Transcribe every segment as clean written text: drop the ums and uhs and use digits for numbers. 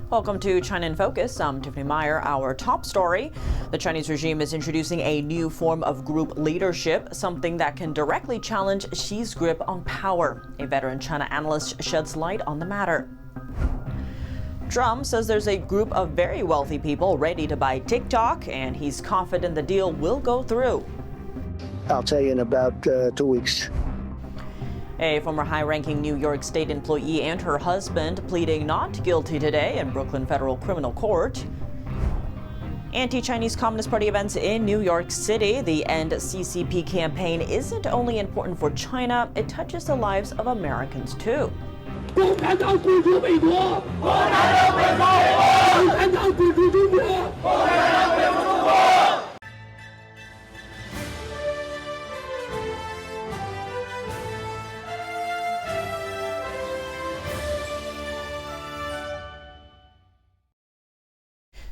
Welcome to China in Focus. I'm Tiffany Meyer. Our top story: the Chinese regime is introducing a new form of group leadership, something that can directly challenge Xi's grip on power. A veteran China analyst sheds light on the matter. Trump says there's a group of very wealthy people ready to buy TikTok, and he's confident the deal will go through. I'll tell you in about 2 weeks. A former high-ranking New York State employee and her husband pleading not guilty today in Brooklyn Federal Criminal Court. Anti-Chinese Communist Party events in New York City. The End CCP campaign isn't only important for China, it touches the lives of Americans too.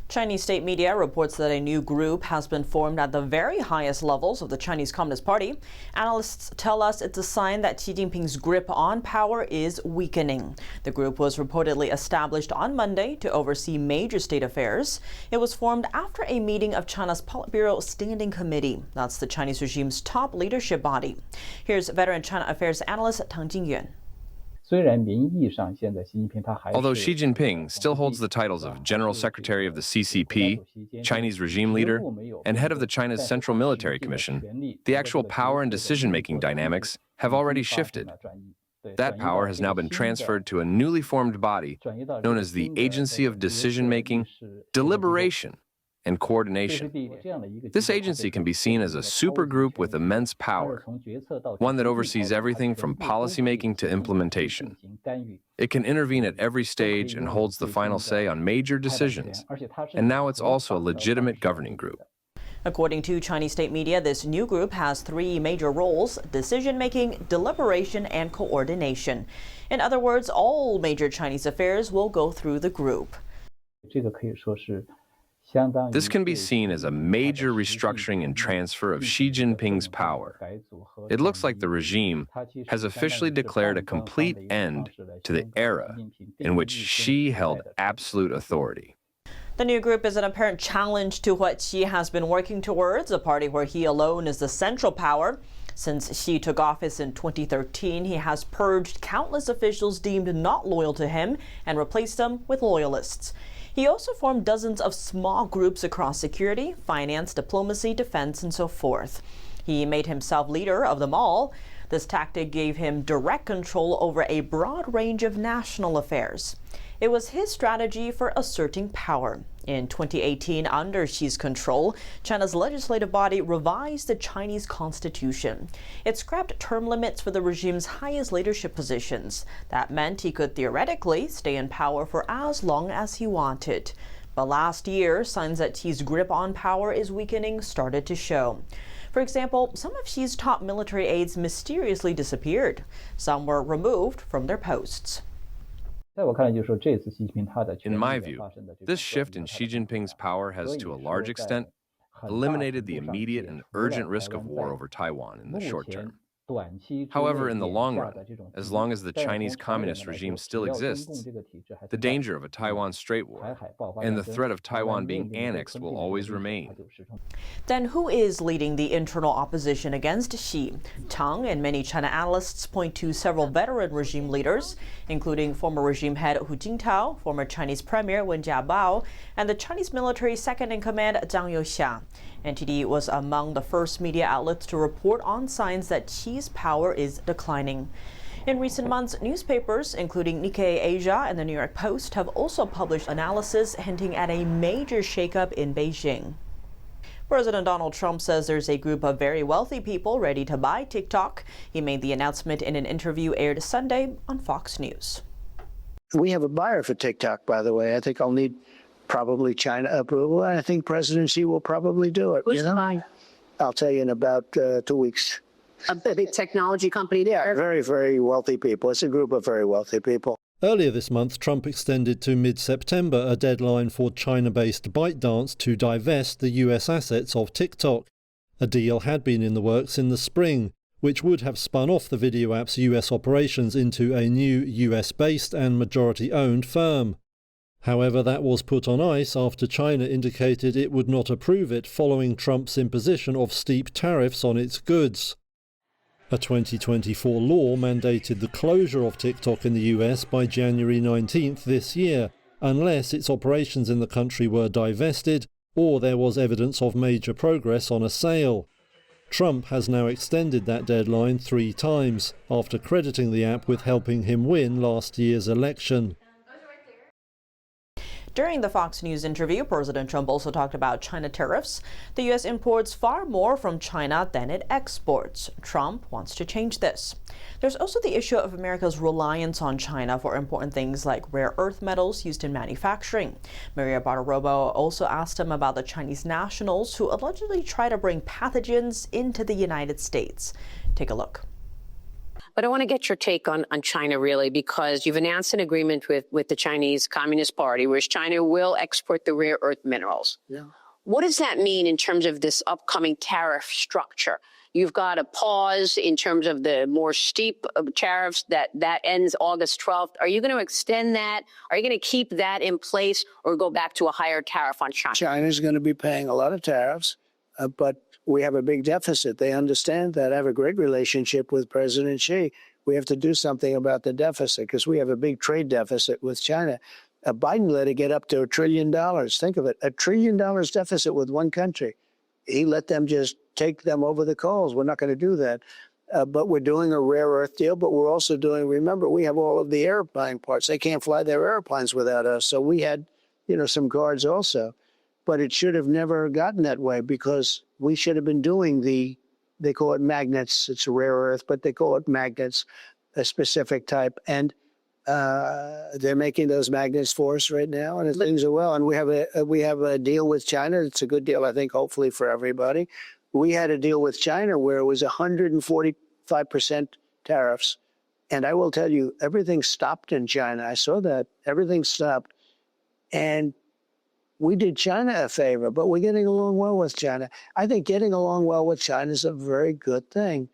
Chinese state media reports that a new group has been formed at the very highest levels of the Chinese Communist Party. Analysts tell us it's a sign that Xi Jinping's grip on power is weakening. The group was reportedly established on Monday to oversee major state affairs. It was formed after a meeting of China's Politburo Standing Committee. That's the Chinese regime's top leadership body. Here's veteran China affairs analyst Tang Jingyuan. Although Xi Jinping still holds the titles of General Secretary of the CCP, Chinese regime leader, and head of the China's Central Military Commission, the actual power and decision-making dynamics have already shifted. That power has now been transferred to a newly formed body known as the Agency of Decision-Making, Deliberation, and Coordination. This agency can be seen as a supergroup with immense power, one that oversees everything from policymaking to implementation. It can intervene at every stage and holds the final say on major decisions, and now it's also a legitimate governing group. According to Chinese state media, this new group has three major roles: decision-making, deliberation, and coordination. In other words, all major Chinese affairs will go through the group. This can be seen as a major restructuring and transfer of Xi Jinping's power. It looks like the regime has officially declared a complete end to the era in which Xi held absolute authority. The new group is an apparent challenge to what Xi has been working towards, a party where he alone is the central power. Since Xi took office in 2013, he has purged countless officials deemed not loyal to him and replaced them with loyalists. He also formed dozens of small groups across security, finance, diplomacy, defense, and so forth. He made himself leader of them all. This tactic gave him direct control over a broad range of national affairs. It was his strategy for asserting power. In 2018, under Xi's control, China's legislative body revised the Chinese constitution. It scrapped term limits for the regime's highest leadership positions. That meant he could theoretically stay in power for as long as he wanted. But last year, signs that Xi's grip on power is weakening started to show. For example, some of Xi's top military aides mysteriously disappeared. Some were removed from their posts. In my view, this shift in Xi Jinping's power has, to a large extent, eliminated the immediate and urgent risk of war over Taiwan in the short term. However, in the long run, as long as the Chinese Communist regime still exists, the danger of a Taiwan Strait War and the threat of Taiwan being annexed will always remain. Then who is leading the internal opposition against Xi? Tang and many China analysts point to several veteran regime leaders, including former regime head Hu Jintao, former Chinese Premier Wen Jiabao, and the Chinese military second-in-command Zhang Youxia. NTD was among the first media outlets to report on signs that Xi's power is declining. In recent months, newspapers, including Nikkei Asia and the New York Post, have also published analysis hinting at a major shakeup in Beijing. President Donald Trump says there's a group of very wealthy people ready to buy TikTok. He made the announcement in an interview aired Sunday on Fox News. We have a buyer for TikTok, by the way. I think I'll need probably China approval, and I think President Xi will probably do it. Who's buying? I'll tell you in about 2 weeks. A big technology company there. Very, very wealthy people. It's a group of very wealthy people. Earlier this month, Trump extended to mid-September a deadline for China-based ByteDance to divest the US assets of TikTok. A deal had been in the works in the spring, which would have spun off the video app's US operations into a new US-based and majority-owned firm. However, that was put on ice after China indicated it would not approve it following Trump's imposition of steep tariffs on its goods. A 2024 law mandated the closure of TikTok in the US by January 19th this year, unless its operations in the country were divested or there was evidence of major progress on a sale. Trump has now extended that deadline 3 times, after crediting the app with helping him win last year's election. During the Fox News interview, President Trump also talked about China tariffs. The U.S. imports far more from China than it exports. Trump wants to change this. There's also the issue of America's reliance on China for important things like rare earth metals used in manufacturing. Maria Bartiromo also asked him about the Chinese nationals who allegedly try to bring pathogens into the United States. Take a look. But I want to get your take on China, really, because you've announced an agreement with the Chinese Communist Party, whereas China will export the rare earth minerals. Yeah. What does that mean in terms of this upcoming tariff structure? You've got a pause in terms of the more steep tariffs that ends August 12th. Are you going to extend that? Are you going to keep that in place or go back to a higher tariff on China? China's going to be paying a lot of tariffs, but we have a big deficit. They understand that. I have a great relationship with President Xi. We have to do something about the deficit because we have a big trade deficit with China. Biden let it get up to $1 trillion. Think of it, $1 trillion deficit with one country. He let them just take them over the coals. We're not going to do that. But we're doing a rare earth deal, but we're also doing, remember, we have all of the airplane parts. They can't fly their airplanes without us. So we had, some guards also. But it should have never gotten that way because we should have been doing they call it magnets. It's a rare earth, but they call it magnets, a specific type. And they're making those magnets for us right now, and things are well. And we have a deal with China. It's a good deal, I think, hopefully for everybody. We had a deal with China where it was 145% tariffs. And I will tell you, everything stopped in China. I saw that. Everything stopped. And we did China a favor, but we're getting along well with China. I think getting along well with China is a very good thing,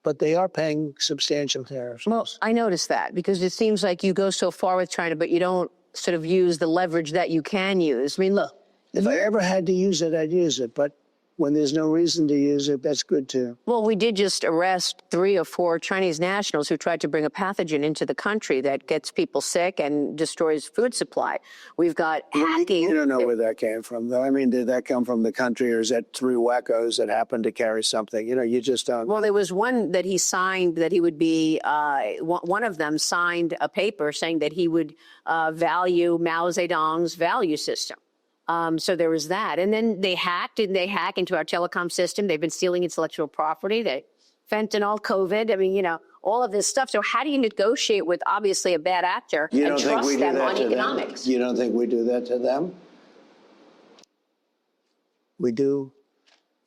but they are paying substantial tariffs. Well, I noticed that because it seems like you go so far with China, but you don't sort of use the leverage that you can use. I mean, look. If I ever had to use it, I'd use it. But when there's no reason to use it, that's good too. Well, we did just arrest 3 or 4 Chinese nationals who tried to bring a pathogen into the country that gets people sick and destroys food supply. We've got hacking. You don't know where that came from, though. I mean, did that come from the country, or is that 3 wackos that happened to carry something? You just don't. Well, there was one that he signed that he would be, one of them signed a paper saying that he would value Mao Zedong's value system. So there was that. And then they hacked, and they hack into our telecom system. They've been stealing intellectual property. Fentanyl, COVID, I mean, all of this stuff. So how do you negotiate with obviously a bad actor and trust them on economics? You don't think we do that to them? We do.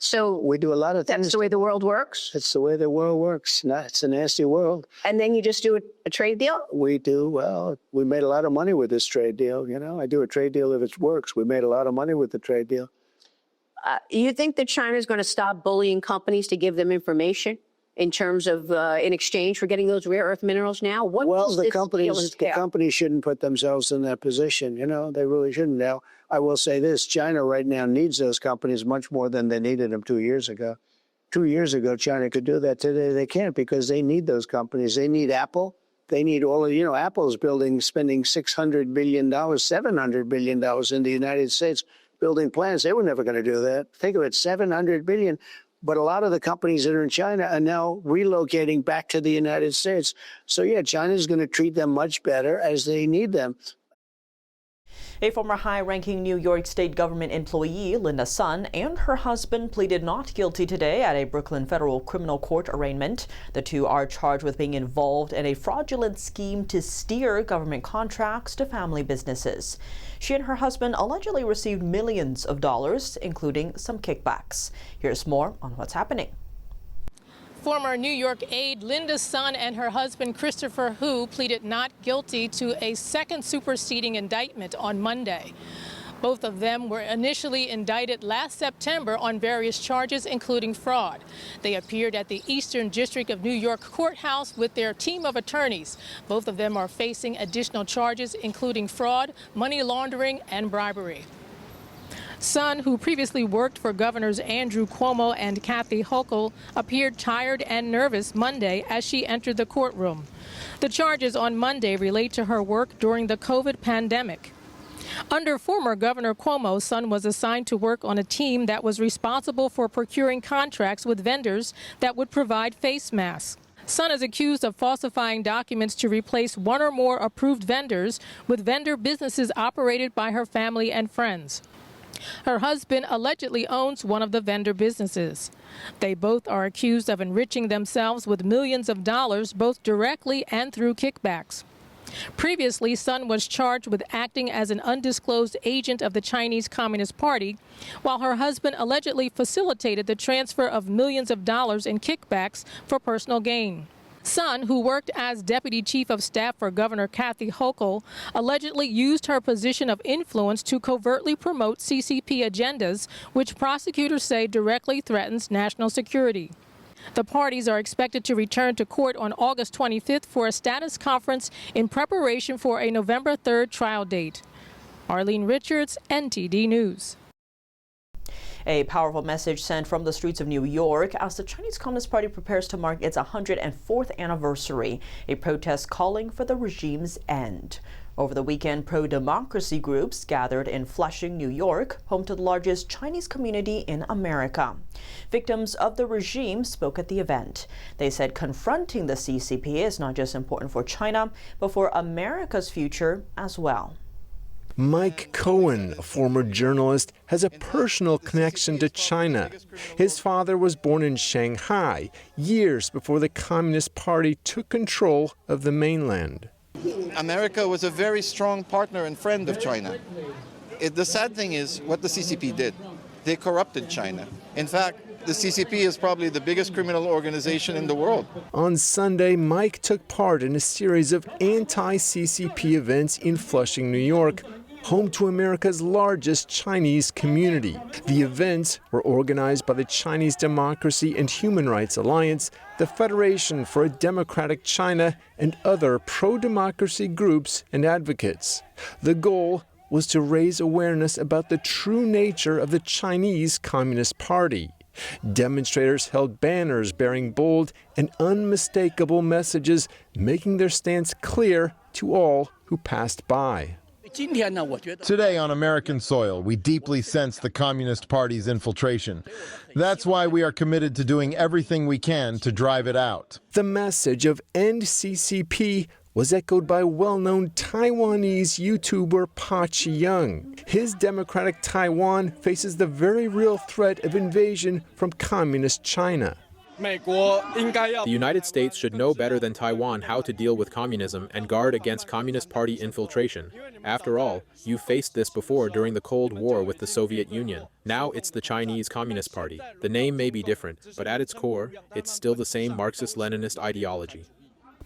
So we do a lot of things. That's the way the world works? It's the way the world works. It's a nasty world. And then you just do a trade deal? We do. Well, we made a lot of money with this trade deal. I do a trade deal if it works. We made a lot of money with the trade deal. You think that China is going to stop bullying companies to give them information in terms of in exchange for getting those rare earth minerals now? The companies shouldn't put themselves in that position. They really shouldn't. Now, I will say this. China right now needs those companies much more than they needed them 2 years ago. 2 years ago, China could do that. Today, they can't because they need those companies. They need Apple. They need all of, Apple's spending $600 billion, $700 billion in the United States building plants. They were never going to do that. Think of it, $700 billion. But a lot of the companies that are in China are now relocating back to the United States. So, yeah, China's going to treat them much better as they need them. A former high-ranking New York State government employee, Linda Sun, and her husband pleaded not guilty today at a Brooklyn federal criminal court arraignment. The 2 are charged with being involved in a fraudulent scheme to steer government contracts to family businesses. She and her husband allegedly received millions of dollars, including some kickbacks. Here's more on what's happening. Former New York aide Linda Sun and her husband Christopher Hu pleaded not guilty to a second superseding indictment on Monday. Both of them were initially indicted last September on various charges, including fraud. They appeared at the Eastern District of New York courthouse with their team of attorneys. Both of them are facing additional charges, including fraud, money laundering, and bribery. Sun, who previously worked for Governors Andrew Cuomo and Kathy Hochul, appeared tired and nervous Monday as she entered the courtroom. The charges on Monday relate to her work during the COVID pandemic. Under former Governor Cuomo, Sun was assigned to work on a team that was responsible for procuring contracts with vendors that would provide face masks. Sun is accused of falsifying documents to replace one or more approved vendors with vendor businesses operated by her family and friends. Her husband allegedly owns one of the vendor businesses. They both are accused of enriching themselves with millions of dollars, both directly and through kickbacks. Previously, Sun was charged with acting as an undisclosed agent of the Chinese Communist Party, while her husband allegedly facilitated the transfer of millions of dollars in kickbacks for personal gain. Sun, who worked as deputy chief of staff for Governor Kathy Hochul, allegedly used her position of influence to covertly promote CCP agendas, which prosecutors say directly threatens national security. The parties are expected to return to court on August 25th for a status conference in preparation for a November 3rd trial date. Arlene Richards, NTD News. A powerful message sent from the streets of New York as the Chinese Communist Party prepares to mark its 104th anniversary, a protest calling for the regime's end. Over the weekend, pro-democracy groups gathered in Flushing, New York, home to the largest Chinese community in America. Victims of the regime spoke at the event. They said confronting the CCP is not just important for China, but for America's future as well. Mike Cohen, a former journalist, has a personal connection to China. His father was born in Shanghai, years before the Communist Party took control of the mainland. America was a very strong partner and friend of China. The sad thing is what the CCP did. They corrupted China. In fact, the CCP is probably the biggest criminal organization in the world. On Sunday, Mike took part in a series of anti-CCP events in Flushing, New York, home to America's largest Chinese community. The events were organized by the Chinese Democracy and Human Rights Alliance, the Federation for a Democratic China, and other pro-democracy groups and advocates. The goal was to raise awareness about the true nature of the Chinese Communist Party. Demonstrators held banners bearing bold and unmistakable messages, making their stance clear to all who passed by. Today on American soil, we deeply sense the Communist Party's infiltration. That's why we are committed to doing everything we can to drive it out. The message of End CCP was echoed by well-known Taiwanese YouTuber Pa Chi-young. His democratic Taiwan faces the very real threat of invasion from communist China. The United States should know better than Taiwan how to deal with communism and guard against Communist Party infiltration. After all, you faced this before during the Cold War with the Soviet Union. Now it's the Chinese Communist Party. The name may be different, but at its core, it's still the same Marxist-Leninist ideology.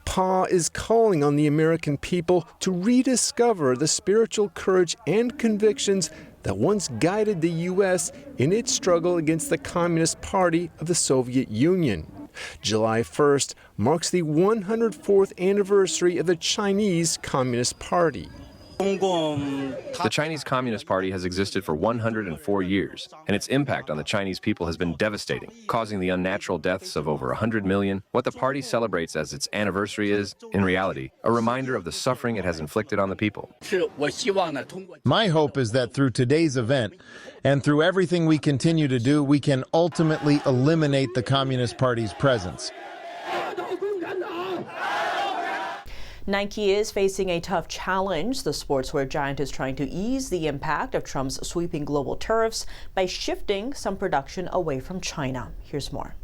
Pa is calling on the American people to rediscover the spiritual courage and convictions that once guided the U.S. in its struggle against the Communist Party of the Soviet Union. July 1st marks the 104th anniversary of the Chinese Communist Party. The Chinese Communist Party has existed for 104 years, and its impact on the Chinese people has been devastating, causing the unnatural deaths of over 100 million. What the party celebrates as its anniversary is, in reality, a reminder of the suffering it has inflicted on the people. My hope is that through today's event, and through everything we continue to do, we can ultimately eliminate the Communist Party's presence. Nike is facing a tough challenge. The sportswear giant is trying to ease the impact of Trump's sweeping global tariffs by shifting some production away from China. Here's more.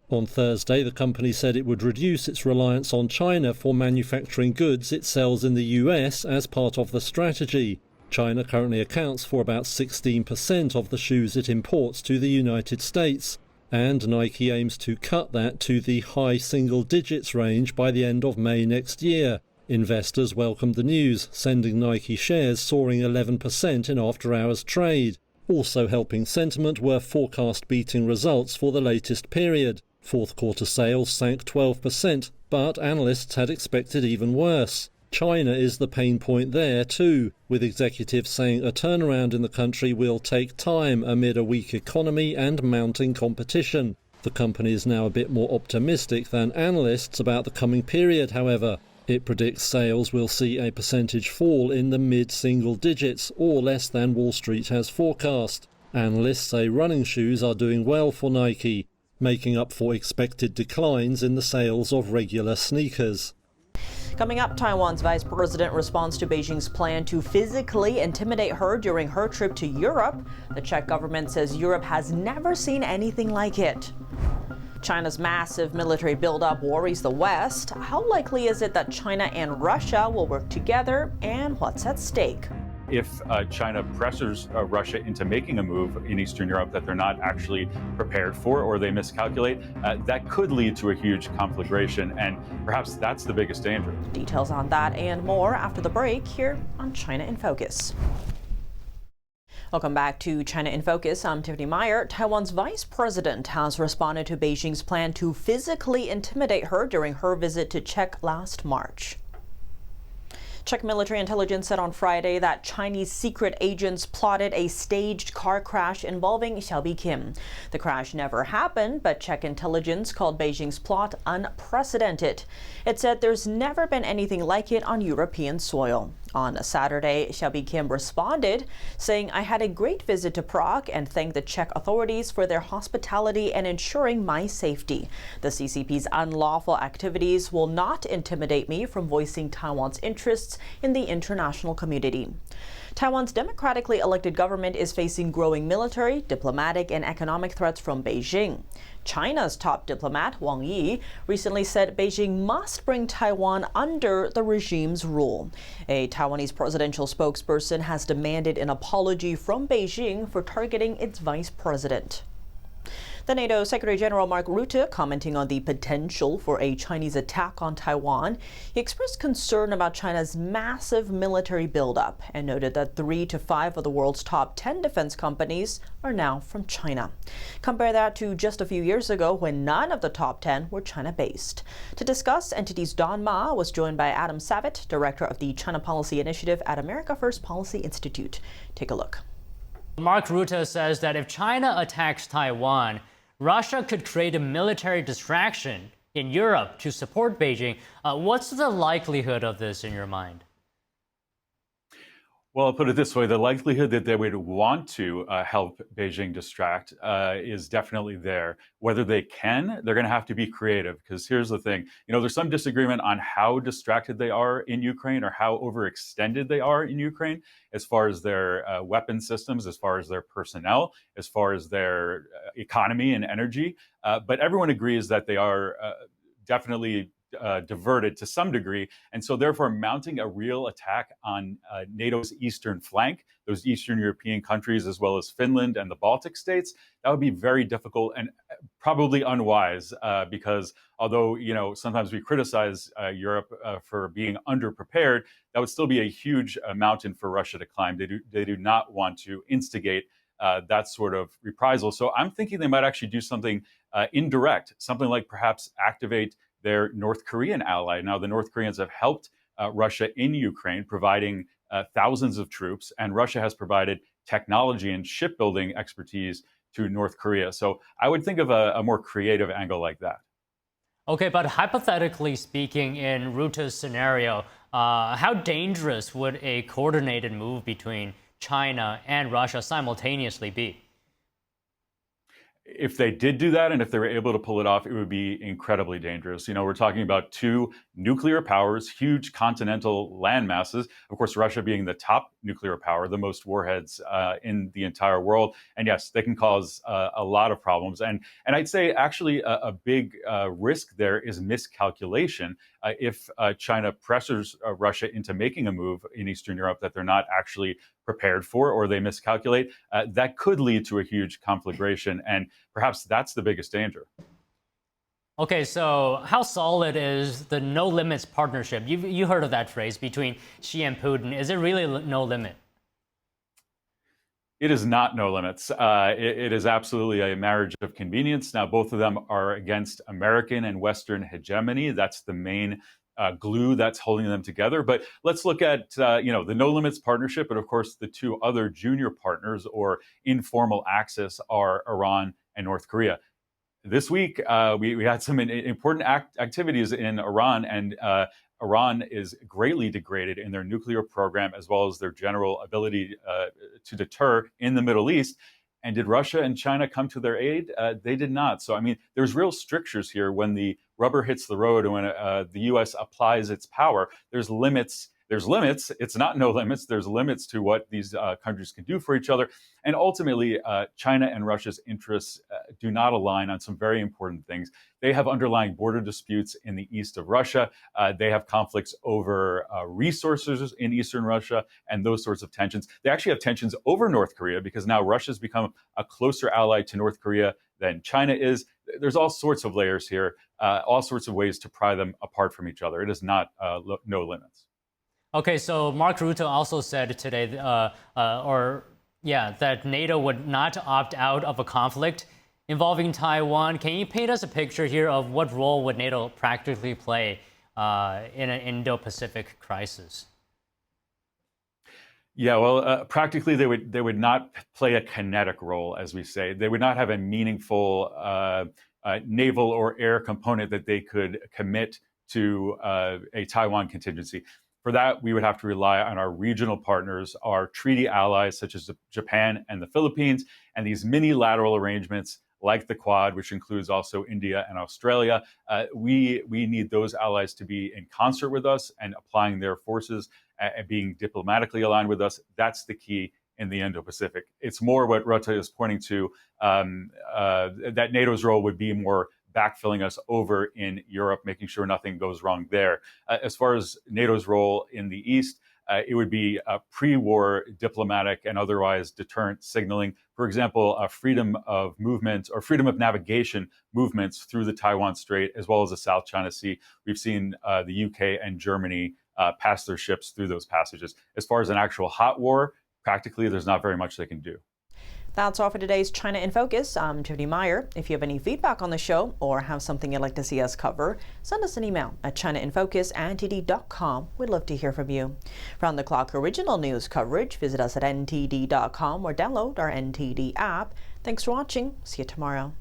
On Thursday, the company said it would reduce its reliance on China for manufacturing goods it sells in the US as part of the strategy. China currently accounts for about 16% of the shoes it imports to the United States. And Nike aims to cut that to the high single digits range by the end of May next year. Investors welcomed the news, sending Nike shares soaring 11% in after-hours trade. Also helping sentiment were forecast-beating results for the latest period. Fourth quarter sales sank 12%, but analysts had expected even worse. China is the pain point there too, with executives saying a turnaround in the country will take time amid a weak economy and mounting competition. The company is now a bit more optimistic than analysts about the coming period, however. It predicts sales will see a percentage fall in the mid-single digits, or less than Wall Street has forecast. Analysts say running shoes are doing well for Nike, making up for expected declines in the sales of regular sneakers. Coming up, Taiwan's vice president responds to Beijing's plan to physically intimidate her during her trip to Europe. The Czech government says Europe has never seen anything like it. China's massive military buildup worries the West. How likely is it that China and Russia will work together, and what's at stake? If China pressures Russia into making a move in Eastern Europe that they're not actually prepared for, or they miscalculate, that could lead to a huge conflagration, and perhaps that's the biggest danger. Details on that and more after the break here on China in Focus. Welcome back to China in Focus. I'm Tiffany Meyer. Taiwan's vice president has responded to Beijing's plan to physically intimidate her during her visit to Czech last March. Czech military intelligence said on Friday that Chinese secret agents plotted a staged car crash involving Xiaobi Kim. The crash never happened, but Czech intelligence called Beijing's plot unprecedented. It said there's never been anything like it on European soil. On Saturday, Xiaobi Kim responded, saying, "I had a great visit to Prague and thanked the Czech authorities for their hospitality and ensuring my safety. The CCP's unlawful activities will not intimidate me from voicing Taiwan's interests in the international community." Taiwan's democratically elected government is facing growing military, diplomatic, and economic threats from Beijing. China's top diplomat, Wang Yi, recently said Beijing must bring Taiwan under the regime's rule. A Taiwanese presidential spokesperson has demanded an apology from Beijing for targeting its vice president. The NATO Secretary General Mark Rutte, commenting on the potential for a Chinese attack on Taiwan, he expressed concern about China's massive military buildup and noted that 3 to 5 of the world's top 10 defense companies are now from China. Compare that to just a few years ago when none of the top 10 were China-based. To discuss, Entity's Don Ma was joined by Adam Savitt, director of the China Policy Initiative at America First Policy Institute. Take a look. Mark Rutte says that if China attacks Taiwan, Russia could create a military distraction in Europe to support Beijing. What's the likelihood of this in your mind? Well, I'll put it this way. The likelihood that they would want to help Beijing distract is definitely there. Whether they can, they're going to have to be creative, because here's the thing. There's some disagreement on how distracted they are in Ukraine or how overextended they are in Ukraine as far as their weapon systems, as far as their personnel, as far as their economy and energy. But everyone agrees that they are definitely diverted to some degree, and so therefore mounting a real attack on NATO's eastern flank, those Eastern European countries, as well as Finland and the Baltic states, that would be very difficult and probably unwise, because although sometimes we criticize Europe for being underprepared, that would still be a huge mountain for Russia to climb. They do not want to instigate that sort of reprisal. So I'm thinking they might actually do something indirect, something like perhaps activate their North Korean ally. Now, the North Koreans have helped Russia in Ukraine, providing thousands of troops, and Russia has provided technology and shipbuilding expertise to North Korea. So I would think of a more creative angle like that. Okay, but hypothetically speaking, in Rutte's scenario, how dangerous would a coordinated move between China and Russia simultaneously be? If they did do that, and if they were able to pull it off, it would be incredibly dangerous. We're talking about 2 nuclear powers, huge continental land masses. Of course, Russia being the top nuclear power, the most warheads in the entire world. And yes, they can cause a lot of problems. And I'd say actually a big risk there is miscalculation. If China pressures Russia into making a move in Eastern Europe that they're not actually prepared for, or they miscalculate, that could lead to a huge conflagration, and perhaps that's the biggest danger. Okay, so how solid is the no limits partnership? You heard of that phrase between Xi and Putin. Is it really no limit? It is not no limits. It is absolutely a marriage of convenience. Now, both of them are against American and Western hegemony. That's the main glue that's holding them together. But let's look at the no limits partnership, and of course, the two other junior partners or informal axis are Iran and North Korea. This week, we had some important activities in Iran, and Iran is greatly degraded in their nuclear program as well as their general ability to deter in the Middle East. And did Russia and China come to their aid? They did not. So, I mean, there's real strictures here when the rubber hits the road and when the U.S. applies its power. There's limits. There's limits. It's not no limits. There's limits to what these countries can do for each other. And ultimately, China and Russia's interests do not align on some very important things. They have underlying border disputes in the east of Russia. They have conflicts over resources in eastern Russia and those sorts of tensions. They actually have tensions over North Korea because now Russia's become a closer ally to North Korea than China is. There's all sorts of layers here, all sorts of ways to pry them apart from each other. It is not no limits. Okay, so Mark Rutte also said today, that NATO would not opt out of a conflict involving Taiwan. Can you paint us a picture here of what role would NATO practically play in an Indo-Pacific crisis? Yeah, well, practically they would not play a kinetic role, as we say. They would not have a meaningful naval or air component that they could commit to a Taiwan contingency. For that, we would have to rely on our regional partners, our treaty allies such as Japan and the Philippines, and these mini-lateral arrangements like the Quad, which includes also India and Australia. We need those allies to be in concert with us and applying their forces and being diplomatically aligned with us. That's the key in the Indo-Pacific. It's more what Rutte is pointing to, that NATO's role would be more backfilling us over in Europe, making sure nothing goes wrong there. As far as NATO's role in the East, it would be pre-war diplomatic and otherwise deterrent signaling. For example, freedom of movement or freedom of navigation movements through the Taiwan Strait, as well as the South China Sea. We've seen the UK and Germany pass their ships through those passages. As far as an actual hot war, practically, there's not very much they can do. That's all for today's China in Focus. I'm Tiffany Meyer. If you have any feedback on the show or have something you'd like to see us cover, send us an email at chinainfocus@ntd.com. We'd love to hear from you. Round the clock original news coverage, visit us at ntd.com or download our NTD app. Thanks for watching. See you tomorrow.